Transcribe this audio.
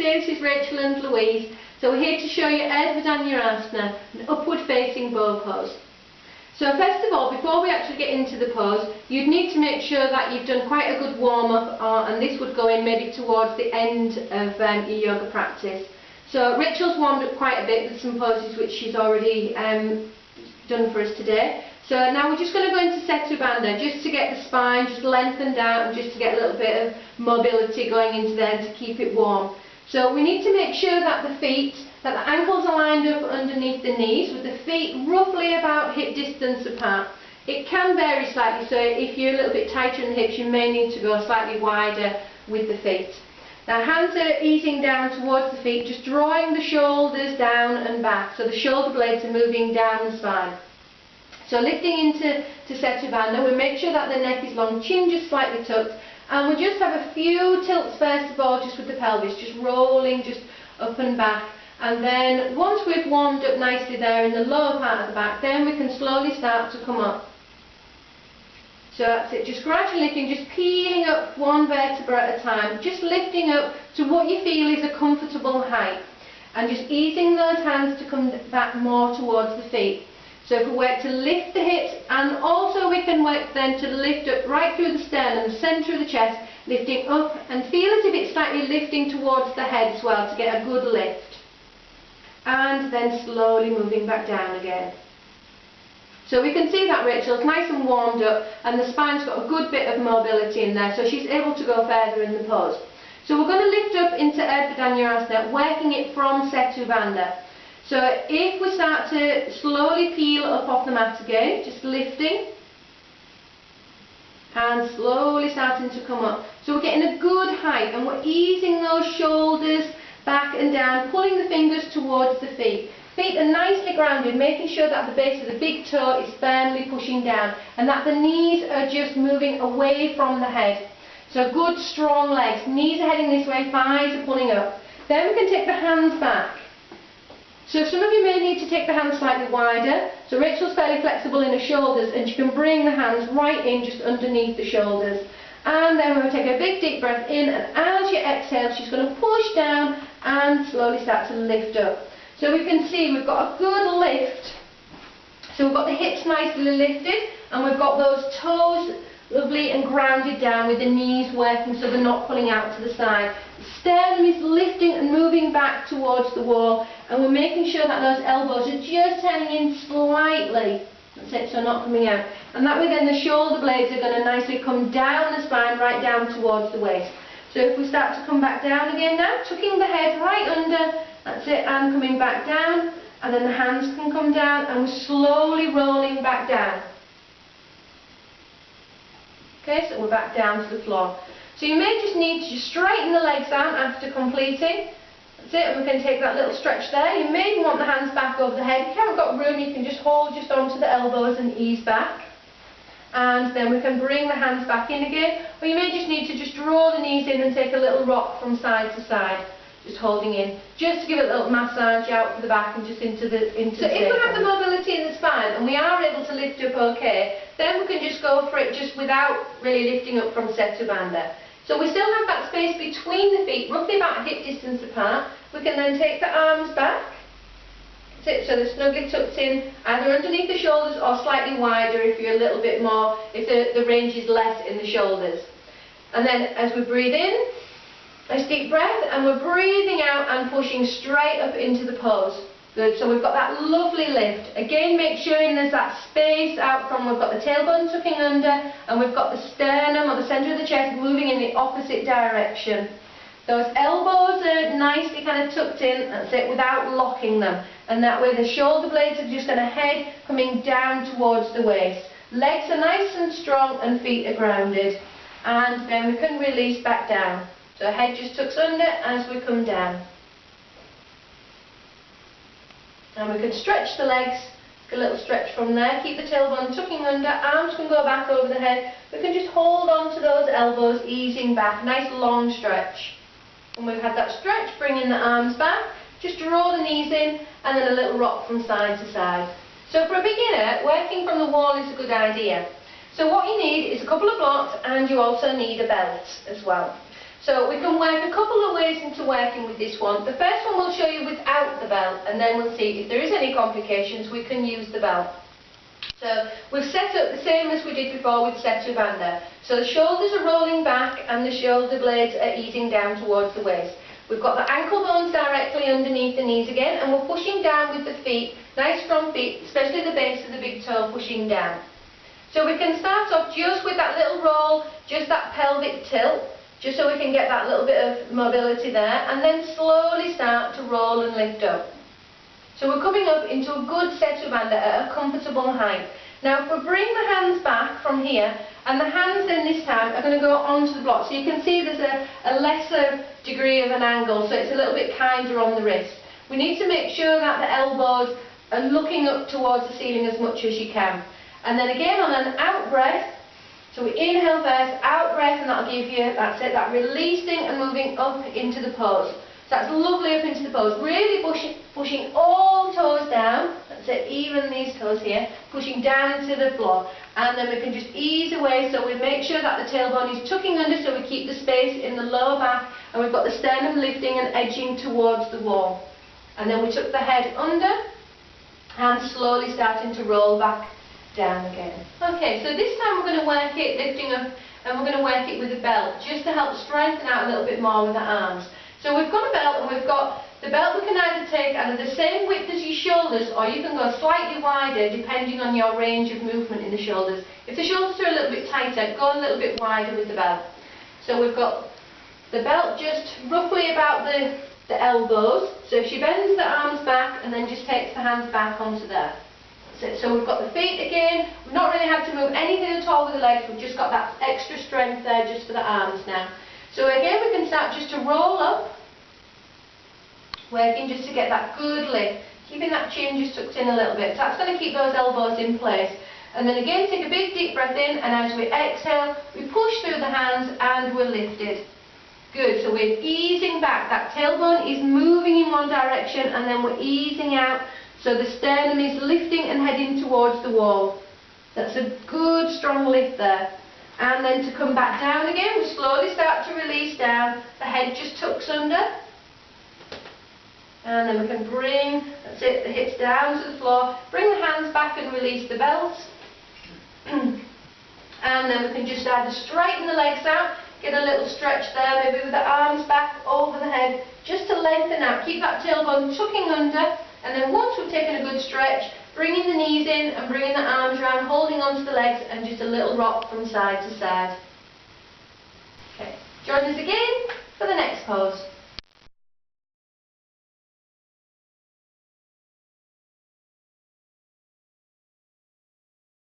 today. This is Rachel and Louise. So we're here to show you Urdhva Dhanurasana, an upward facing bow pose. So first of all, before we actually get into the pose, you'd need to make sure that you've done quite a good warm up, and this would go in maybe towards the end of your yoga practice. So Rachel's warmed up quite a bit with some poses which she's already done for us today. So now we're just going to go into Setu Bandha just to get the spine just lengthened out and just to get a little bit of mobility going into there to keep it warm. So we need to make sure that the ankles are lined up underneath the knees with the feet roughly about hip distance apart. It can vary slightly, so if you're a little bit tighter in the hips you may need to go slightly wider with the feet. Now hands are easing down towards the feet, just drawing the shoulders down and back, so the shoulder blades are moving down the spine. So lifting into Setu Bandha, we make sure that the neck is long, chin just slightly tucked, and we just have a few tilts first of all just with the pelvis, just rolling just up and back. And then once we've warmed up nicely there in the lower part of the back, then we can slowly start to come up. So that's it, just gradually lifting, just peeling up one vertebra at a time, just lifting up to what you feel is a comfortable height. And just easing those hands to come back more towards the feet. So if we work to lift the hips, and also we can work then to lift up right through the sternum, the centre of the chest, lifting up and feel as if it's slightly lifting towards the head as well to get a good lift. And then slowly moving back down again. So we can see that Rachel's nice and warmed up and the spine's got a good bit of mobility in there, so she's able to go further in the pose. So we're going to lift up into Urdhva Dhanurasana, working it from Setu Bandha. So if we start to slowly peel up off the mat again, just lifting and slowly starting to come up. So we're getting a good height and we're easing those shoulders back and down, pulling the fingers towards the feet. Feet are nicely grounded, making sure that the base of the big toe is firmly pushing down and that the knees are just moving away from the head. So good strong legs, knees are heading this way, thighs are pulling up. Then we can take the hands back. So some of you may need to take the hands slightly wider. So Rachel's fairly flexible in her shoulders and she can bring the hands right in just underneath the shoulders. And then we're going to take a big deep breath in, and as you exhale she's going to push down and slowly start to lift up. So we can see we've got a good lift. So we've got the hips nicely lifted and we've got those toes lovely and grounded down with the knees working so they're not pulling out to the side. The sternum is lifting and moving back towards the wall, and we're making sure that those elbows are just turning in slightly. That's it, so not coming out. And that way then the shoulder blades are going to nicely come down the spine, right down towards the waist. So if we start to come back down again now, tucking the head right under, that's it, and coming back down, and then the hands can come down, and we're slowly rolling back down. Okay, so we're back down to the floor. So you may just need to just straighten the legs out after completing. That's it, and we can take that little stretch there. You may even want the hands back over the head. If you haven't got room, you can just hold just onto the elbows and ease back. And then we can bring the hands back in again. Or you may just need to just draw the knees in and take a little rock from side to side. Just holding in, just to give it a little massage out for the back and just into the So if we have the mobility in the spine and we are able to lift up okay, then we can just go for it just without really lifting up from Setu Bandha. So we still have that space between the feet, roughly about hip distance apart. We can then take the arms back. That's it, so they're snugly tucked in, either underneath the shoulders or slightly wider if you're a little bit more, if the range is less in the shoulders. And then as we breathe in, nice deep breath, and we're breathing out and pushing straight up into the pose. Good, so we've got that lovely lift. Again, make sure there's that space out from, we've got the tailbone tucking under, and we've got the sternum or the centre of the chest moving in the opposite direction. Those elbows are nicely kind of tucked in, that's it, without locking them. And that way the shoulder blades are just going to head coming down towards the waist. Legs are nice and strong and feet are grounded. And then we can release back down. So head just tucks under as we come down. And we can stretch the legs, a little stretch from there, keep the tailbone tucking under, arms can go back over the head. We can just hold on to those elbows, easing back, nice long stretch. When we've had that stretch, bring in the arms back, just draw the knees in, and then a little rock from side to side. So for a beginner, working from the wall is a good idea. So what you need is a couple of blocks, and you also need a belt as well. So we can work a couple of ways into working with this one. The first one we'll show you without the belt, and then we'll see if there is any complications we can use the belt. So we've set up the same as we did before with Urdhva Dhanurasana. So the shoulders are rolling back and the shoulder blades are easing down towards the waist. We've got the ankle bones directly underneath the knees again, and we're pushing down with the feet, nice strong feet, especially the base of the big toe pushing down. So we can start off just with that little roll, just that pelvic tilt, just so we can get that little bit of mobility there, and then slowly start to roll and lift up. So we're coming up into a good Urdhva Dhanurasana at a comfortable height. Now if we bring the hands back from here, and the hands then this time are going to go onto the block, so you can see there's a lesser degree of an angle, so it's a little bit kinder on the wrist. We need to make sure that the elbows are looking up towards the ceiling as much as you can. And then again on an out breath, so we inhale first, out breath, and that'll give you, that's it, that releasing and moving up into the pose. So that's lovely up into the pose, really pushing all toes down, that's it, even these toes here, pushing down into the floor. And then we can just ease away, so we make sure that the tailbone is tucking under, so we keep the space in the lower back, and we've got the sternum lifting and edging towards the wall. And then we tuck the head under, and slowly starting to roll back down again. Okay, so this time we're going to work it lifting up, and we're going to work it with a belt, just to help strengthen out a little bit more with the arms. So we've got a belt, and we've got the belt we can either take either the same width as your shoulders, or you can go slightly wider depending on your range of movement in the shoulders. If the shoulders are a little bit tighter, go a little bit wider with the belt. So we've got the belt just roughly about the elbows, so if she bends the arms back and then just takes the hands back onto there. That's it. So we've got the feet again, we've not really had to move anything at all with the legs, we've just got that extra strength there just for the arms now. So again we can start just to roll up, working just to get that good lift, keeping that chin just tucked in a little bit. So that's going to keep those elbows in place. And then again take a big deep breath in, and as we exhale we push through the hands and we're lifted. Good, so we're easing back, that tailbone is moving in one direction and then we're easing out, so the sternum is lifting and heading towards the wall. That's a good strong lift there. And then to come back down again, we slowly start to release down, the head just tucks under. And then we can bring, that's it, the hips down to the floor, bring the hands back and release the belt. And then we can just either straighten the legs out, get a little stretch there, maybe with the arms back over the head, just to lengthen out, keep that tailbone tucking under, and then once we've taken a good stretch, bringing the knees in and bringing the arms around, holding onto the legs, and just a little rock from side to side. Okay, join us again.